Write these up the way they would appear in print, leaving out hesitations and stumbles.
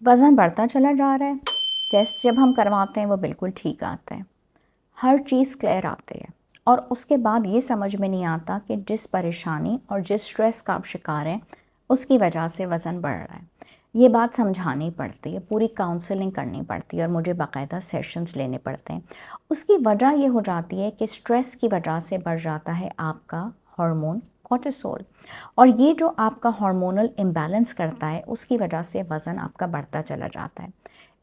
वज़न बढ़ता चला जा रहा है, टेस्ट जब हम करवाते हैं वो बिल्कुल ठीक आता है, हर चीज़ क्लियर आती है और उसके बाद ये समझ में नहीं आता कि जिस परेशानी और जिस स्ट्रेस का आप शिकार हैं उसकी वजह से वज़न बढ़ रहा है। ये बात समझानी पड़ती है, पूरी काउंसलिंग करनी पड़ती है और मुझे बाकायदा सेशंस लेने पड़ते हैं। उसकी वजह ये हो जाती है कि स्ट्रेस की वजह से बढ़ जाता है आपका हार्मोन कॉर्टिसोल, और ये जो आपका हार्मोनल इम्बैलेंस करता है उसकी वजह से वज़न आपका बढ़ता चला जाता है।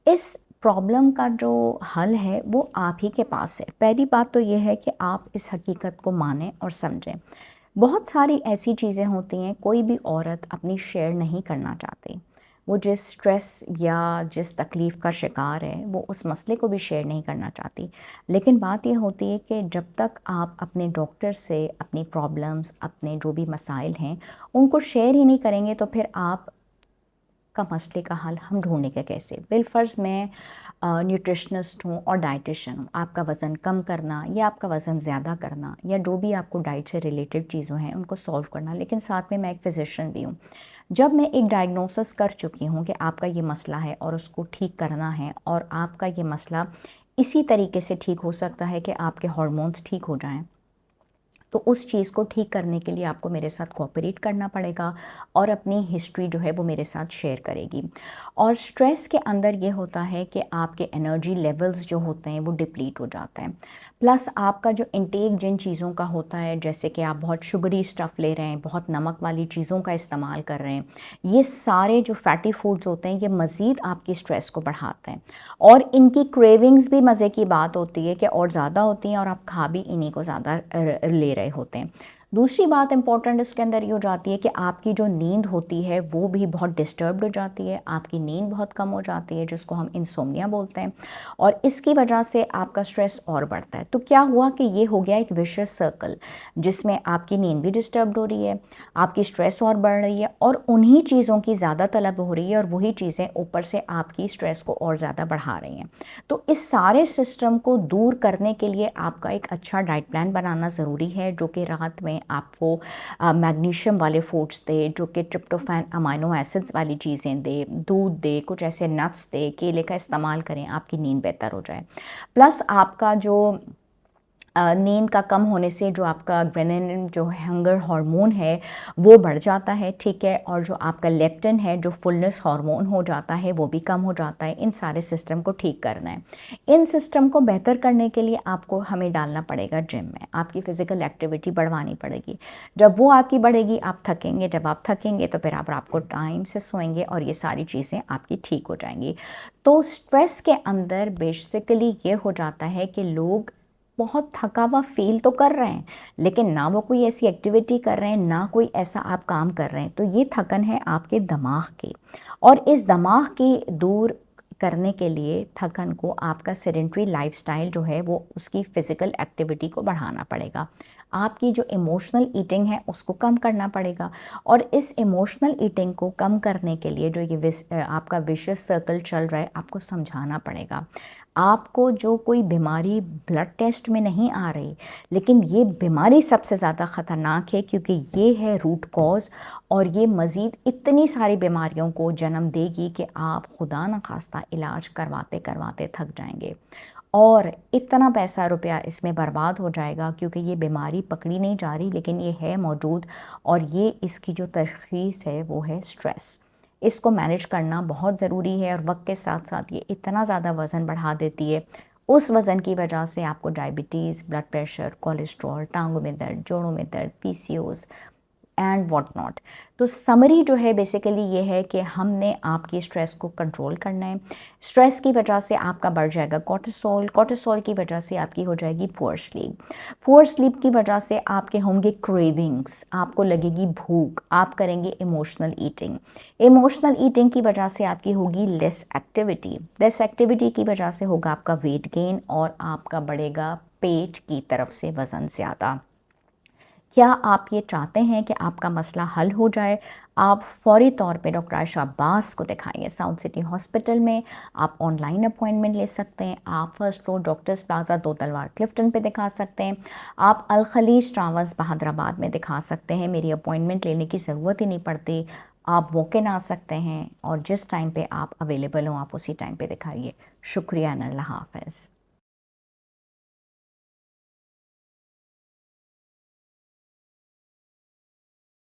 इस प्रॉब्लम का जो हल है वो आप ही के पास है। पहली बात तो ये है कि आप इस हकीकत को मानें और समझें। बहुत सारी ऐसी चीज़ें होती हैं, कोई भी औरत अपनी शेयर नहीं करना चाहती। वो जिस स्ट्रेस या जिस तकलीफ़ का शिकार है वो उस मसले को भी शेयर नहीं करना चाहती। लेकिन बात ये होती है कि जब तक आप अपने डॉक्टर से अपनी प्रॉब्लम्स, अपने जो भी मसाइल हैं उनको शेयर ही नहीं करेंगे तो फिर आप का मसले का हल हम ढूँढेंगे कैसे। बिलफ़र्ज़ मैं न्यूट्रिशनिस्ट हूँ और डाइटिशियन हूँ। आपका वज़न कम करना या आपका वज़न ज़्यादा करना या जो भी आपको डाइट से रिलेटेड चीज़ें हैं उनको सॉल्व करना, लेकिन साथ में मैं एक फ़िज़िशियन भी हूँ। जब मैं एक डायग्नोसिस कर चुकी हूँ कि आपका ये मसला है और उसको ठीक करना है और आपका ये मसला इसी तरीके से ठीक हो सकता है कि आपके हार्मोन्स ठीक हो जाएँ, तो उस चीज़ को ठीक करने के लिए आपको मेरे साथ कोऑपरेट करना पड़ेगा और अपनी हिस्ट्री जो है वो मेरे साथ शेयर करेगी। और स्ट्रेस के अंदर ये होता है कि आपके एनर्जी लेवल्स जो होते हैं वो डिप्लीट हो जाते हैं। प्लस आपका जो इंटेक जिन चीज़ों का होता है, जैसे कि आप बहुत शुगरी स्टफ़ ले रहे हैं, बहुत नमक वाली चीज़ों का इस्तेमाल कर रहे हैं, ये सारे जो फैटी फूड्स होते हैं ये मज़ीद आपकी स्ट्रेस को बढ़ाते हैं। और इनकी क्रेविंग्स भी मज़े की बात होती है कि और ज़्यादा होती हैं और आप खा भी इन्हीं को ज़्यादा ले रहे होते हैं। दूसरी बात इंपॉर्टेंट इसके अंदर ये हो जाती है कि आपकी जो नींद होती है वो भी बहुत डिस्टर्ब्ड हो जाती है, आपकी नींद बहुत कम हो जाती है जिसको हम इंसोम्निया बोलते हैं, और इसकी वजह से आपका स्ट्रेस और बढ़ता है। तो क्या हुआ कि ये हो गया एक विशियस सर्कल जिसमें आपकी नींद भी डिस्टर्ब्ड हो रही है, आपकी स्ट्रेस और बढ़ रही है और उन्हीं चीज़ों की ज़्यादा तलब हो रही है और वही चीज़ें ऊपर से आपकी स्ट्रेस को और ज़्यादा बढ़ा रही हैं। तो इस सारे सिस्टम को दूर करने के लिए आपका एक अच्छा डाइट प्लान बनाना ज़रूरी है, जो कि रात में आपको मैग्नीशियम वाले फूड्स दे, जो कि ट्रिप्टोफैन अमाइनो एसिड्स वाली चीज़ें दे, दूध दे, कुछ ऐसे नट्स दे, केले का इस्तेमाल करें, आपकी नींद बेहतर हो जाए। प्लस आपका जो नींद का कम होने से जो आपका ग्रेनिन जो हंगर हार्मोन है वो बढ़ जाता है, ठीक है, और जो आपका लेप्टिन है जो फुलनेस हार्मोन हो जाता है वो भी कम हो जाता है। इन सारे सिस्टम को ठीक करना है। इन सिस्टम को बेहतर करने के लिए आपको हमें डालना पड़ेगा जिम में, आपकी फ़िज़िकल एक्टिविटी बढ़वानी पड़ेगी। जब वो आपकी बढ़ेगी आप थकेंगे, जब आप थकेंगे तो फिर आप रात को टाइम से सोएंगे और ये सारी चीज़ें आपकी ठीक हो जाएंगी। तो स्ट्रेस के अंदर बेसिकली ये हो जाता है कि लोग बहुत थका हुआ फील तो कर रहे हैं, लेकिन ना वो कोई ऐसी एक्टिविटी कर रहे हैं, ना कोई ऐसा आप काम कर रहे हैं। तो ये थकन है आपके दिमाग की, और इस दिमाग की दूर करने के लिए थकन को आपका सेडेंट्री लाइफस्टाइल जो है वो उसकी फ़िज़िकल एक्टिविटी को बढ़ाना पड़ेगा। आपकी जो इमोशनल ईटिंग है उसको कम करना पड़ेगा, और इस इमोशनल ईटिंग को कम करने के लिए जो ये आपका विशियस सर्कल चल रहा है आपको समझाना पड़ेगा। आपको जो कोई बीमारी ब्लड टेस्ट में नहीं आ रही, लेकिन ये बीमारी सबसे ज़्यादा ख़तरनाक है क्योंकि ये है रूट कॉज, और ये मज़ीद इतनी सारी बीमारियों को जन्म देगी कि आप खुदा न खास्ता इलाज करवाते करवाते थक जाएंगे और इतना पैसा रुपया इसमें बर्बाद हो जाएगा, क्योंकि ये बीमारी पकड़ी नहीं जा रही लेकिन ये है मौजूद, और ये इसकी जो तशख़ीस है वो है स्ट्रेस। इसको मैनेज करना बहुत ज़रूरी है, और वक्त के साथ साथ ये इतना ज़्यादा वज़न बढ़ा देती है, उस वज़न की वजह से आपको डायबिटीज़, ब्लड प्रेशर, कोलेस्ट्रॉल, टांगों में दर्द, जोड़ों में दर्द, पीसीओएस एंड व्हाट नॉट। तो समरी जो है बेसिकली ये है कि हमने आपकी स्ट्रेस को कंट्रोल करना है। स्ट्रेस की वजह से आपका बढ़ जाएगा कॉर्टिसोल, कॉर्टिसोल की वजह से आपकी हो जाएगी पुअर स्लीप, पुअर स्लीप की वजह से आपके होंगे क्रेविंग्स, आपको लगेगी भूख, आप करेंगे इमोशनल ईटिंग, इमोशनल ईटिंग की वजह से आपकी होगी लेस एक्टिविटी, लेस एक्टिविटी की वजह से होगा आपका वेट गेन और आपका बढ़ेगा पेट की तरफ से वज़न ज़्यादा। क्या आप ये चाहते हैं कि आपका मसला हल हो जाए? आप फ़ौरी तौर पे डॉक्टर आयशा अब्बास को दिखाइए साउथ सिटी हॉस्पिटल में। आप ऑनलाइन अपॉइंटमेंट ले सकते हैं, आप फर्स्ट फ्लोर डॉक्टर्स प्लाजा दो तलवार क्लिफ्टन पे दिखा सकते हैं, आप अल खलीज ट्रावर्स बहादराबाद में दिखा सकते हैं। मेरी अपॉइंटमेंट लेने की ज़रूरत ही नहीं पड़ती, आप वॉक इन आ सकते हैं और जिस टाइम पे आप अवेलेबल हो आप उसी टाइम पे दिखाइए। शुक्रिया, अल्लाह हाफ़िज़।